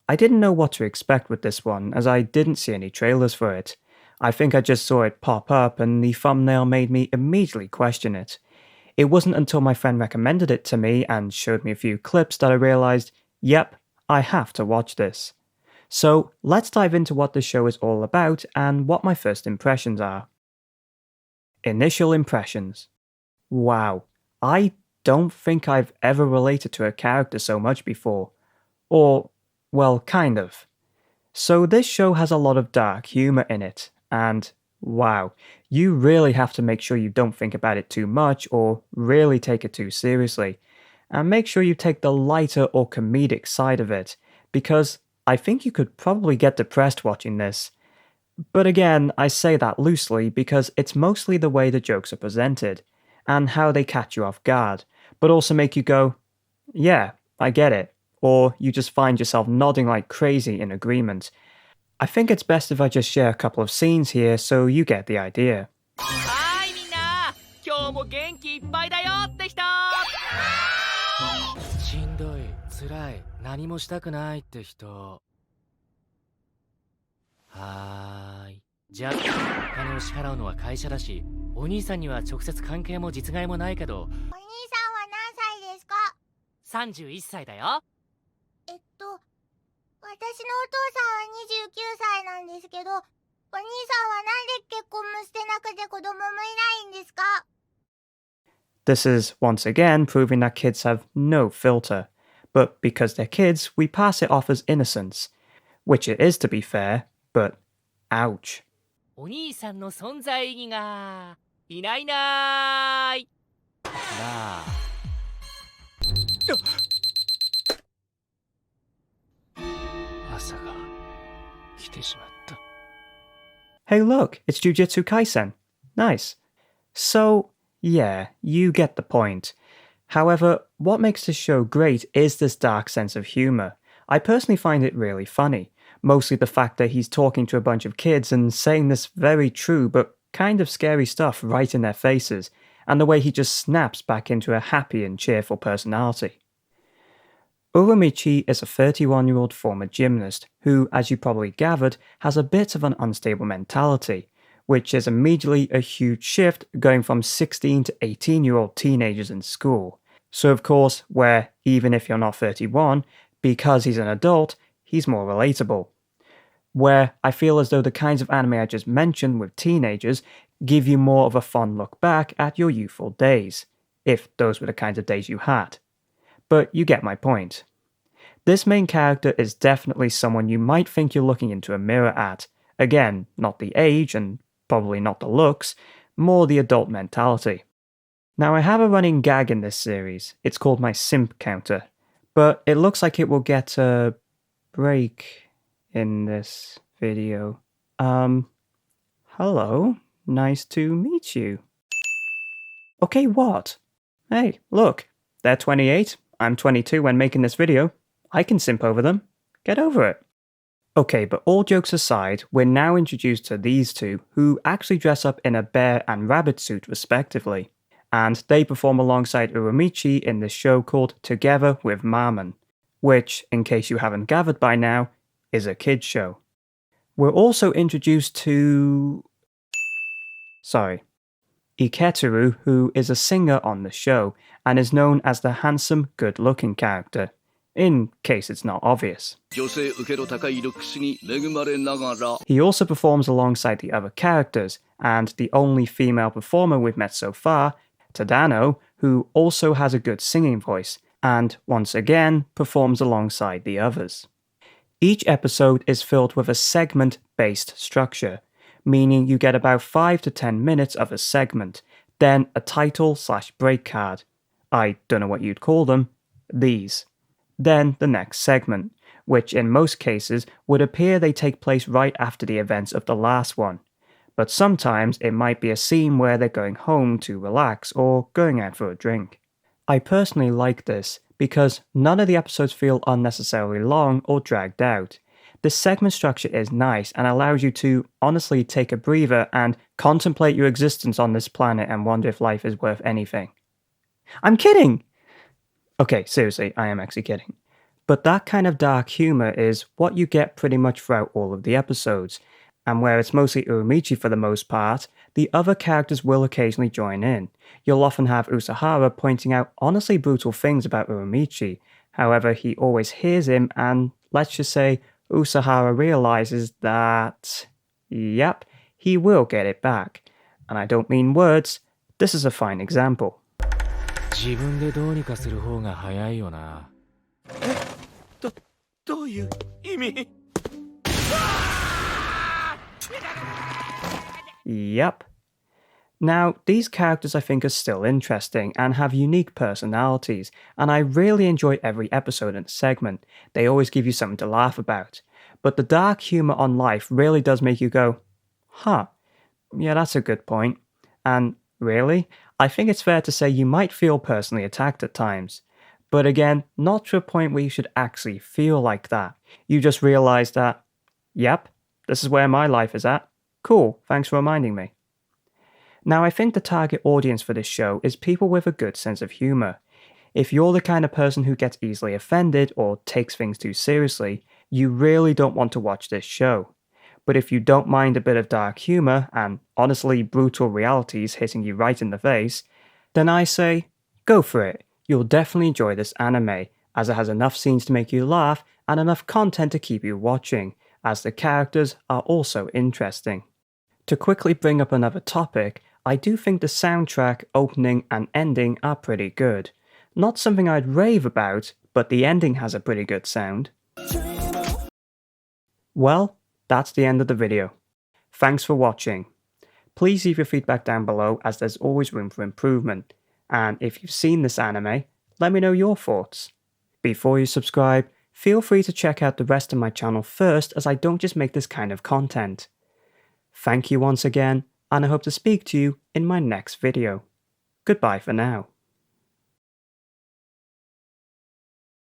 I didn't know what to expect with this one, as I didn't see any trailers for it. I think I just saw it pop up, and the thumbnail made me immediately question it. It wasn't until my friend recommended it to me and showed me a few clips that I realised, yep, I have to watch this. So let's dive into what this show is all about and what my first impressions are. Initial impressions. Wow, I don't think I've ever related to a character so much before. Or, well, kind of. So this show has a lot of dark humour in it, and wow, you really have to make sure you don't think about it too much or really take it too seriously. And make sure you take the lighter or comedic side of it, because I think you could probably get depressed watching this. But again, I say that loosely because it's mostly the way the jokes are presented, and how they catch you off guard, but also make you go, yeah, I get it, or you just find yourself nodding like crazy in agreement. I think it's best if I just share a couple of scenes here so you get the idea. はーいみんな今日も元気いっぱいだよって人しんどい辛い何もしたくないって人はーいじゃあお金を支払うのは会社だしお兄さんには直接関係も実害もないけどお兄さんは何歳ですか31歳だよ私のお父さんは29歳なんですけどお兄さんはなんで結婚もしてなくて子供もいないんですか This is once again proving that kids have no filter, but because they're kids, we pass it off as innocence, which it is to be fair, but ouch. お兄さんの存在意義がいないなーいなあ朝が来てしまった Hey look, it's Jujutsu Kaisen. Nice. So, yeah, you get the point. However, what makes this show great is this dark sense of humour. I personally find it really funny, mostly the fact that he's talking to a bunch of kids and saying this very true but kind of scary stuff right in their faces, and the way he just snaps back into a happy and cheerful personality. Uramichi is a 31-year-old former gymnast who, as you probably gathered, has a bit of an unstable mentality, which is immediately a huge shift going from 16 to 18-year-old teenagers in school. So of course, where even if you're not 31, because he's an adult, he's more relatable. Where I feel as though the kinds of anime I just mentioned with teenagers give you more of a fun look back at your youthful days, if those were the kinds of days you had. But you get my point. This main character is definitely someone you might think you're looking into a mirror at. Again, not the age and probably not the looks, more the adult mentality. Now I have a running gag in this series, it's called my simp counter, but it looks like it will get a break in this video. Hello, nice to meet you. Okay, what? Hey, look, they're 28, I'm 22 when making this video. I can simp over them. Get over it. Okay, but all jokes aside, we're now introduced to these two, who actually dress up in a bear and rabbit suit respectively, and they perform alongside Uramichi in this show called Together with Marmon, which, in case you haven't gathered by now, is a kids show. We're also introduced to... Iketeru, who is a singer on the show, and is known as the handsome, good-looking character, in case it's not obvious. He also performs alongside the other characters, and the only female performer we've met so far, Tadano, who also has a good singing voice, and once again performs alongside the others. Each episode is filled with a segment-based structure, meaning you get about 5 to 10 minutes of a segment, then a title/break card. I don't know what you'd call them. These. Then the next segment, which in most cases would appear they take place right after the events of the last one. But sometimes it might be a scene where they're going home to relax or going out for a drink. I personally like this because none of the episodes feel unnecessarily long or dragged out. This segment structure is nice and allows you to honestly take a breather and contemplate your existence on this planet and wonder if life is worth anything. I'm kidding! Okay, seriously, I am actually kidding. But that kind of dark humour is what you get pretty much throughout all of the episodes, and where it's mostly Uramichi for the most part, the other characters will occasionally join in. You'll often have Usahara pointing out honestly brutal things about Uramichi, however he always hears him and, let's just say, Usahara realizes that, yep, he will get it back. And I don't mean words, this is a fine example. 自分でどうにかする方が早いよな。どういう意味？ Yep. Now, these characters I think are still interesting and have unique personalities, and I really enjoy every episode and segment. They always give you something to laugh about. But the dark humour on life really does make you go, huh, yeah, that's a good point. And really, I think it's fair to say you might feel personally attacked at times. But again, not to a point where you should actually feel like that. You just realise that, yep, this is where my life is at. Cool, thanks for reminding me. Now, I think the target audience for this show is people with a good sense of humour. If you're the kind of person who gets easily offended or takes things too seriously, you really don't want to watch this show. But if you don't mind a bit of dark humour and honestly brutal realities hitting you right in the face, then I say, go for it. You'll definitely enjoy this anime, as it has enough scenes to make you laugh and enough content to keep you watching, as the characters are also interesting. To quickly bring up another topic, I do think the soundtrack, opening and ending are pretty good. Not something I'd rave about, but the ending has a pretty good sound. Well, that's the end of the video. Thanks for watching. Please leave your feedback down below, as there's always room for improvement. And if you've seen this anime, let me know your thoughts. Before you subscribe, feel free to check out the rest of my channel first, as I don't just make this kind of content. Thank you once again, and I hope to speak to you in my next video. Goodbye for now.